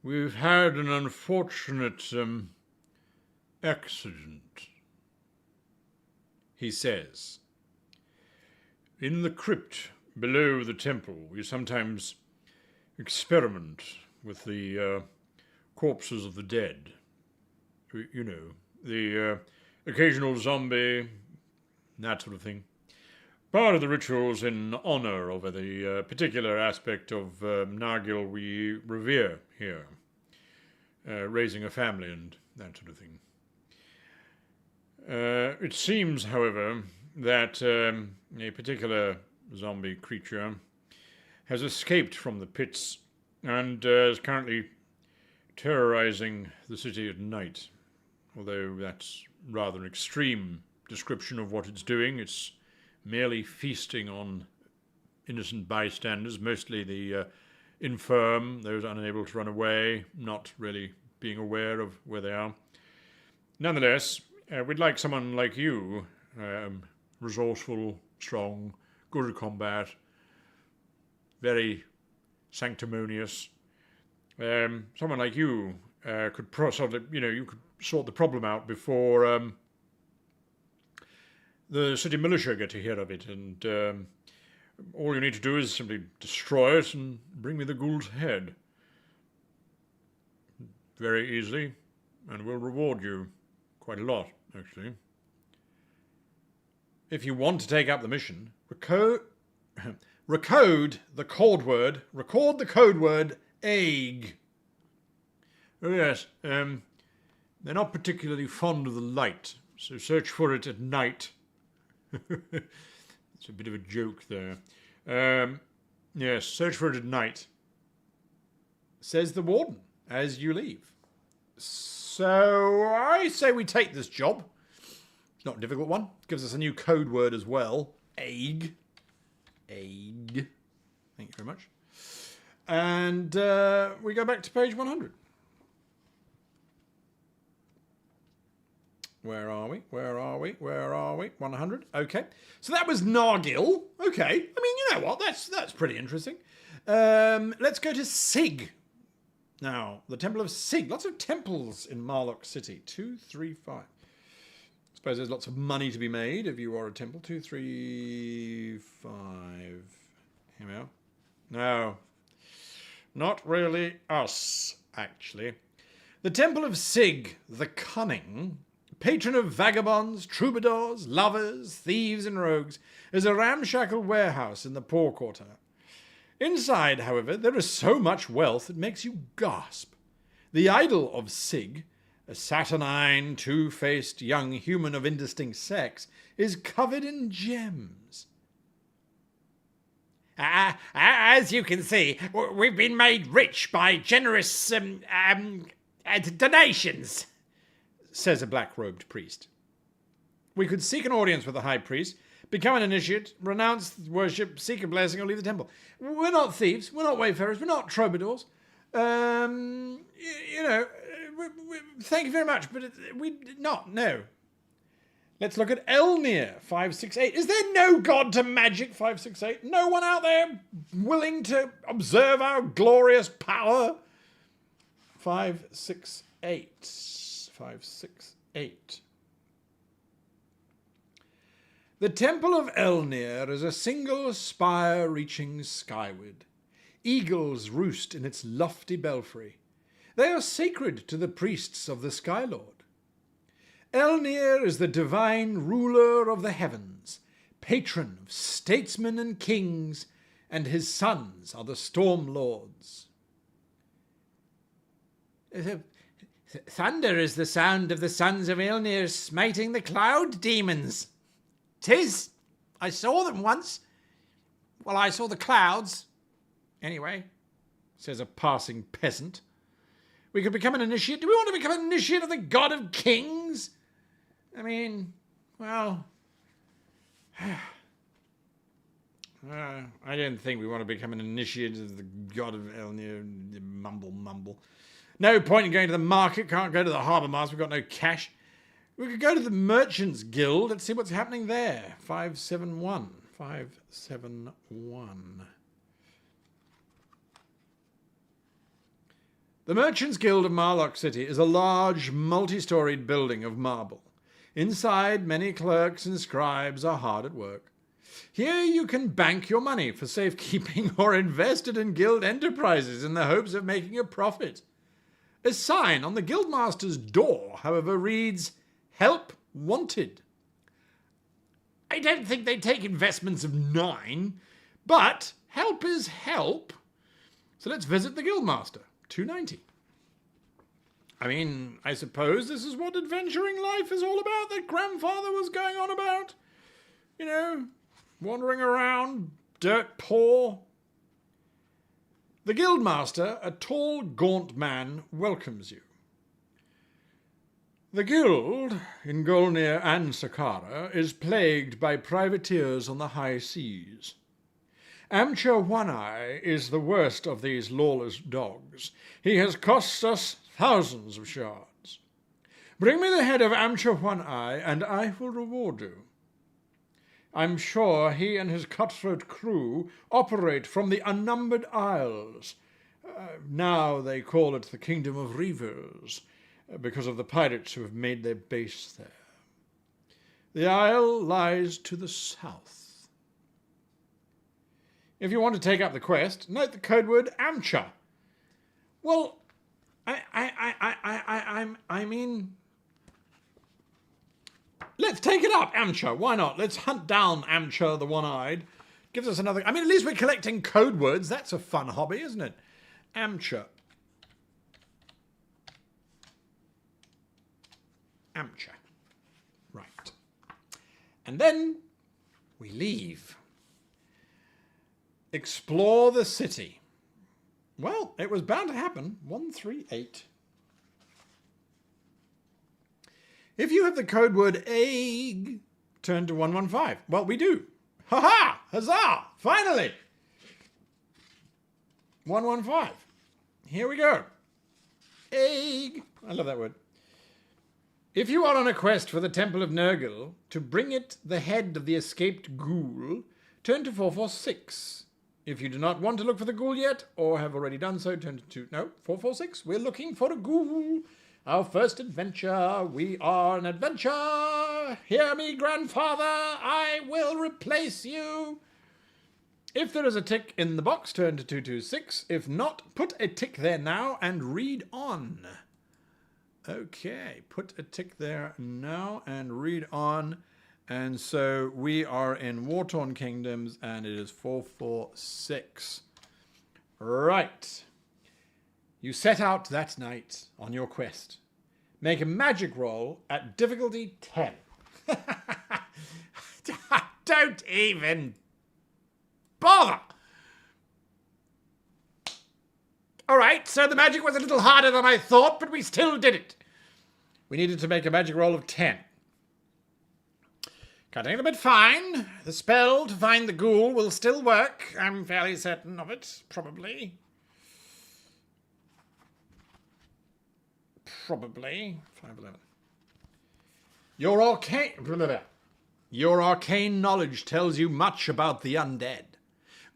We've had an unfortunate accident, he says. In the crypt below the temple, we sometimes experiment with the corpses of the dead. You know, the occasional zombie, that sort of thing. Part of the rituals in honor over the particular aspect of Nargil we revere here. Raising a family and that sort of thing. It seems, however, that a particular zombie creature has escaped from the pits and is currently terrorizing the city at night. Although that's rather an extreme description of what it's doing. It's merely feasting on innocent bystanders, mostly the infirm, those unable to run away, not really being aware of where they are. Nonetheless, we'd like someone like you, resourceful, strong, good at combat, very sanctimonious. Someone like you could you could sort the problem out before the city militia get to hear of it, and all you need to do is simply destroy it and bring me the ghoul's head. Very easily, and we'll reward you quite a lot, actually. If you want to take up the mission, record the code word egg. Oh yes, they're not particularly fond of the light, so search for it at night. It's a bit of a joke there. Yes, search for it at night, says the warden as you leave. So I say we take this job. It's not a difficult one. Gives us a new code word as well. Egg. Egg. Thank you very much. And we go back to page 100. Where are we? 100. Okay. So that was Nargil. Okay. I mean, you know what? That's pretty interesting. Let's go to Sig. Now, the Temple of Sig. Lots of temples in Marlock City. 2, 3, 5. Suppose there's lots of money to be made if you are a temple. 2, 3, 5. Here we are. No. Not really us, actually. The Temple of Sig, the Cunning, patron of vagabonds, troubadours, lovers, thieves and rogues, is a ramshackle warehouse in the poor quarter. Inside, however, there is so much wealth it makes you gasp. The idol of Sig, a saturnine, two-faced young human of indistinct sex, is covered in gems. As you can see, we've been made rich by generous donations, says a black-robed priest. We could seek an audience with the high priest, Become an initiate, renounce worship, seek a blessing, or leave the temple. We're not thieves. We're not wayfarers. We're not troubadours. Thank you very much, but we not. No. Let's look at Elnir, 568. Is there no god to magic, 568? No one out there willing to observe our glorious power? 568. 568. The Temple of Elnir is a single spire reaching skyward. Eagles roost in its lofty belfry. They are sacred to the priests of the Sky Lord. Elnir is the divine ruler of the heavens, patron of statesmen and kings, and his sons are the storm lords. Thunder is the sound of the sons of Elnir smiting the cloud demons. 'Tis. I saw them once. Well, I saw the clouds. Anyway, says a passing peasant. We could become an initiate. Do we want to become an initiate of the god of kings? I mean, well, I don't think we want to become an initiate of the god of Elnir. Mumble. No point in going to the market. Can't go to the harbour mast. We've got no cash. We could go to the Merchants Guild. Let's see what's happening there. 571. 571. The Merchants Guild of Marlock City is a large, multi-storied building of marble. Inside, many clerks and scribes are hard at work. Here you can bank your money for safekeeping or invest it in guild enterprises in the hopes of making a profit. A sign on the guildmaster's door, however, reads, "Help wanted." I don't think they take investments of 9, but help is help. So let's visit the guildmaster. 290. I mean, I suppose this is what adventuring life is all about that grandfather was going on about. You know, wandering around, dirt poor. The guildmaster, a tall, gaunt man, welcomes you. The guild, in Golnir and Saqqara, is plagued by privateers on the high seas. Amcha One-Eye is the worst of these lawless dogs. He has cost us thousands of shards. Bring me the head of Amcha One-Eye, and I will reward you. I'm sure he and his cutthroat crew operate from the unnumbered isles. Now they call it the Kingdom of Reavers, because of the pirates who have made their base there. The isle lies to the south. If you want to take up the quest, note the code word Amcha. Well, I mean, let's take it up, Amcha. Why not? Let's hunt down Amcha the One-Eyed. Gives us another. I mean, at least we're collecting code words. That's a fun hobby, isn't it? Amcha. Amcha. Right. And then we leave. Explore the city. Well, it was bound to happen. 138. If you have the code word egg, turn to 115. Well, we do. Ha-ha! Huzzah! Finally! 115. Here we go. Egg. I love that word. If you are on a quest for the Temple of Nurgle, to bring it the head of the escaped ghoul, turn to 446. If you do not want to look for the ghoul yet, or have already done so, turn to 446. We're looking for a ghoul. Our first adventure. We are an adventure. Hear me, grandfather. I will replace you. If there is a tick in the box, turn to 226. If not, put a tick there now and read on. Okay, put a tick there now and read on. And so we are in War-Torn Kingdoms, and it is 446. Right. You set out that night on your quest. Make a magic roll at difficulty 10. Don't even bother. All right, so the magic was a little harder than I thought, but we still did it. We needed to make a magic roll of 10. Cutting it a bit fine. The spell to find the ghoul will still work. I'm fairly certain of it. Probably. Probably. 511. Your arcane knowledge tells you much about the undead.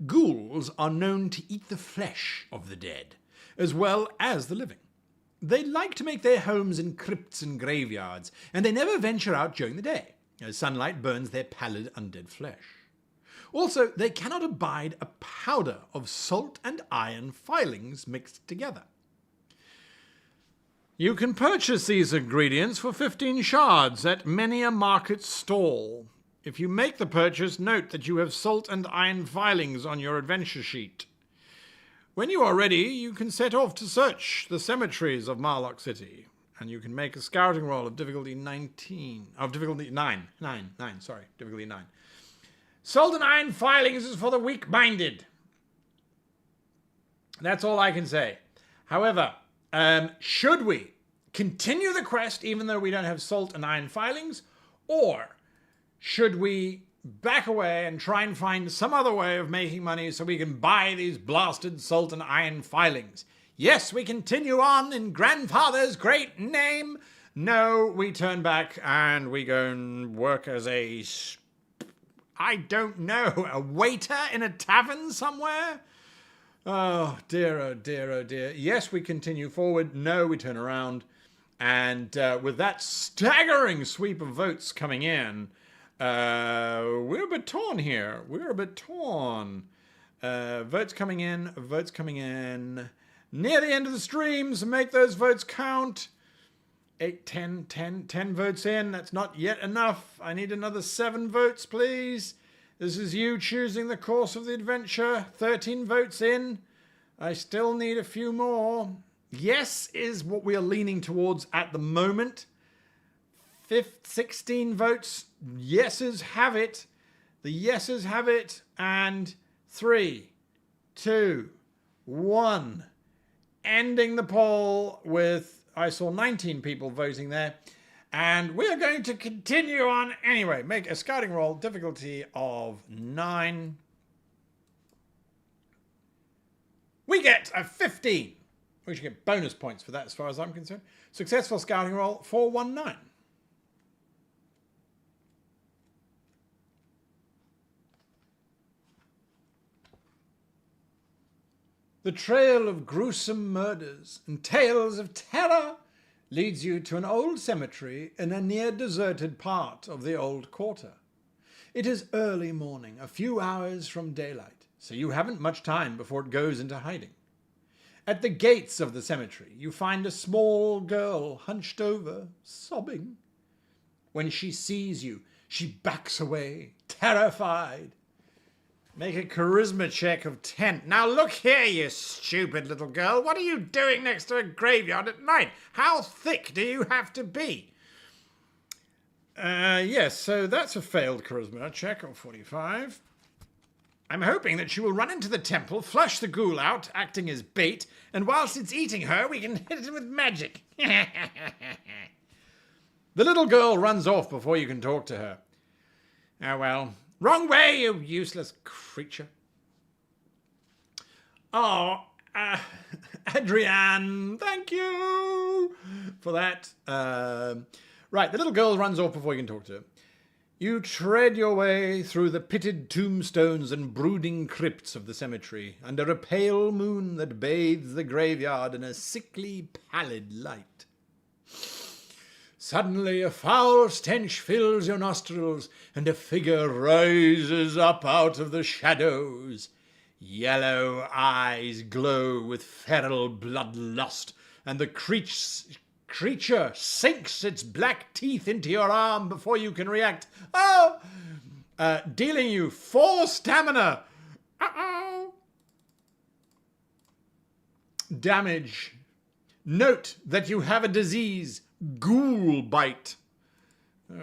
Ghouls are known to eat the flesh of the dead, as well as the living. They like to make their homes in crypts and graveyards, and they never venture out during the day, as sunlight burns their pallid undead flesh. Also, they cannot abide a powder of salt and iron filings mixed together. You can purchase these ingredients for 15 shards at many a market stall. If you make the purchase, note that you have salt and iron filings on your adventure sheet. When you are ready, you can set off to search the cemeteries of Marlock City, and you can make a scouting roll of difficulty 9. Salt and iron filings is for the weak-minded. That's all I can say. However, should we continue the quest even though we don't have salt and iron filings, or should we back away and try and find some other way of making money so we can buy these blasted salt and iron filings? Yes, we continue on in Grandfather's great name. No, we turn back and we go and work as a waiter in a tavern somewhere? Oh dear, oh dear, oh dear. Yes, we continue forward. No, we turn around. And with that staggering sweep of votes coming in, we're a bit torn here. We're a bit torn. Votes coming in. Near the end of the stream, so make those votes count. 8, 10 votes in. That's not yet enough. I need another 7 votes, please. This is you choosing the course of the adventure. 13 votes in. I still need a few more. Yes is what we are leaning towards at the moment. 16 votes. Yeses have it. The yeses have it. And 3, 2, 1. Ending the poll with, I saw 19 people voting there. And we're going to continue on anyway. Make a scouting roll, difficulty of 9. We get a 15. We should get bonus points for that as far as I'm concerned. Successful scouting roll, 419. The trail of gruesome murders and tales of terror leads you to an old cemetery in a near-deserted part of the old quarter. It is early morning, a few hours from daylight, so you haven't much time before it goes into hiding. At the gates of the cemetery, you find a small girl hunched over, sobbing. When she sees you, she backs away, terrified. Make a charisma check of 10. Now look here, you stupid little girl. What are you doing next to a graveyard at night? How thick do you have to be? Yes, so that's a failed charisma check of 45. I'm hoping that she will run into the temple, flush the ghoul out, acting as bait, and whilst it's eating her, we can hit it with magic. The little girl runs off before you can talk to her. Oh well. Wrong way, you useless creature. Oh, Adrienne, thank you for that. Right, the little girl runs off before you can talk to her. You tread your way through the pitted tombstones and brooding crypts of the cemetery under a pale moon that bathes the graveyard in a sickly, pallid light. Suddenly a foul stench fills your nostrils, and a figure rises up out of the shadows. Yellow eyes glow with feral bloodlust, and the creature sinks its black teeth into your arm before you can react. Oh! Dealing you 4 stamina. Uh-oh! Damage. Note that you have a disease. Ghoul bite. Oh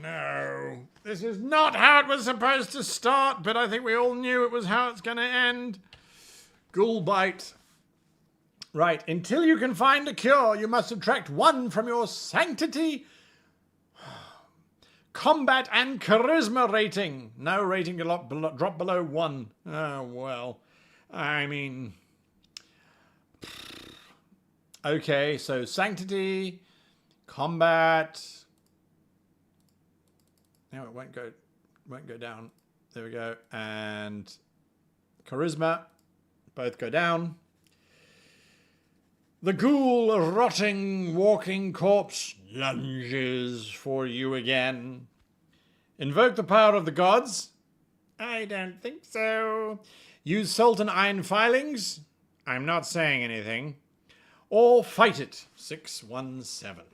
no. This is not how it was supposed to start, but I think we all knew it was how it's going to end. Ghoul bite. Right, until you can find a cure, you must subtract 1 from your sanctity. Combat and charisma rating. No rating drop below 1. Oh, well. I mean... Okay, so sanctity, combat... No, it won't go down. There we go. And charisma, both go down. The ghoul, a rotting, walking corpse, lunges for you again. Invoke the power of the gods. I don't think so. Use salt and iron filings. I'm not saying anything. Or fight it. 617.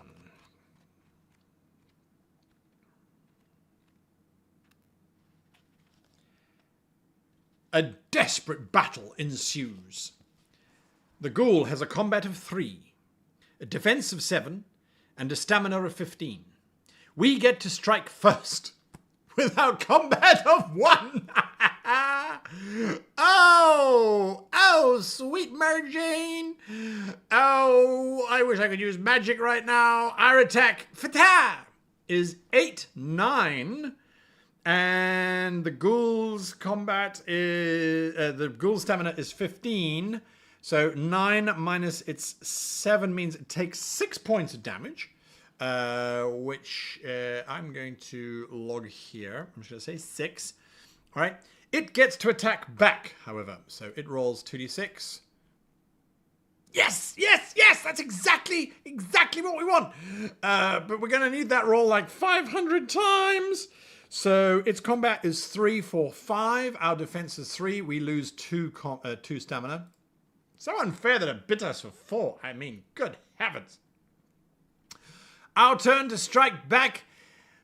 A desperate battle ensues. The ghoul has a combat of 3, a defense of 7, and a stamina of 15. We get to strike first with our combat of 1. Oh, sweet Mary Jane. Oh, I wish I could use magic right now. Our attack, Fatah, is 8-9. And the ghoul's combat is... the ghoul's stamina is 15. So 9 minus its 7 means it takes 6 points of damage. Which I'm going to log here. I'm just going to say 6. All right. It gets to attack back, however. So it rolls 2d6. Yes! That's exactly what we want. But we're going to need that roll like 500 times. So its combat is 3, 4, 5. Our defense is 3. We lose 2 stamina. So unfair that it bit us for 4. I mean, good heavens. Our turn to strike back.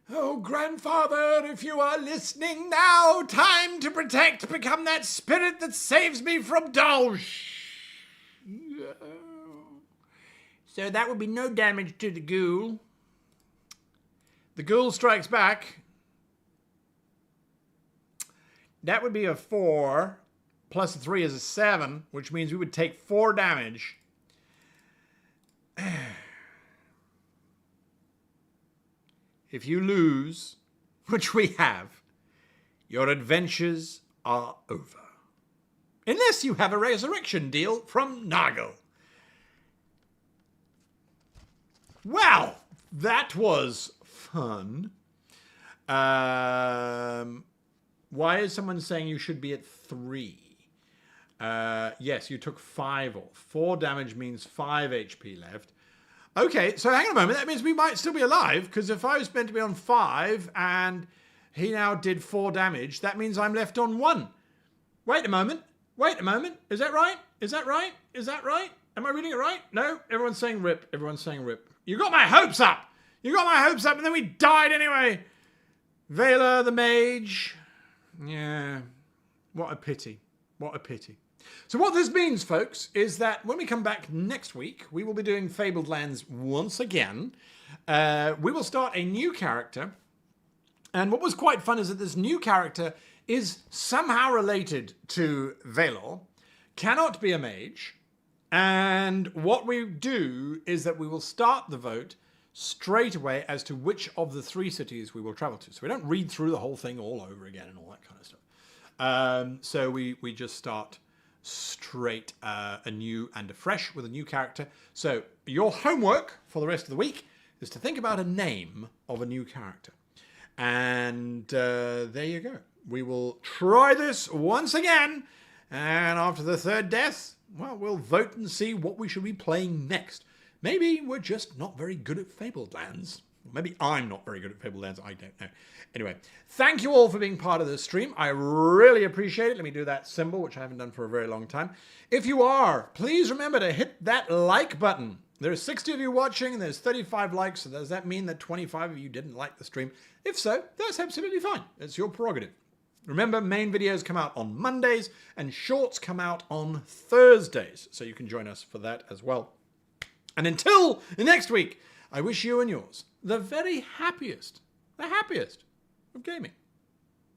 Oh, grandfather, if you are listening now, time to protect. Become that spirit that saves me from Dolsh. So that would be no damage to the ghoul. The ghoul strikes back. That would be a 4, plus a 3 is a 7, which means we would take 4 damage. If you lose, which we have, your adventures are over. Unless you have a resurrection deal from Nargle. Well, that was fun. Why is someone saying you should be at 3? Yes, you took 5 off. 4 damage means 5 HP left. Okay, so hang on a moment. That means we might still be alive, because if I was meant to be on 5 and he now did 4 damage, that means I'm left on 1. Wait a moment. Is that right? Is that right? Am I reading it right? No? Everyone's saying rip. You got my hopes up! And then we died anyway! Vela the mage... Yeah, what a pity. So what this means, folks, is that when we come back next week, we will be doing Fabled Lands once again. We will start a new character. And what was quite fun is that this new character is somehow related to Velor, cannot be a mage. And what we do is that we will start the vote straight away as to which of the 3 cities we will travel to. So we don't read through the whole thing all over again and all that kind of stuff. So we just start straight anew and afresh with a new character. So your homework for the rest of the week is to think about a name of a new character. And there you go. We will try this once again. And after the 3rd death, well, we'll vote and see what we should be playing next. Maybe we're just not very good at Fabled Lands. Maybe I'm not very good at Fabled Lands. I don't know. Anyway, thank you all for being part of this stream. I really appreciate it. Let me do that symbol, which I haven't done for a very long time. If you are, please remember to hit that like button. There's 60 of you watching and there's 35 likes. So does that mean that 25 of you didn't like the stream? If so, that's absolutely fine. It's your prerogative. Remember, main videos come out on Mondays and shorts come out on Thursdays. So you can join us for that as well. And until next week, I wish you and yours the very happiest of gaming.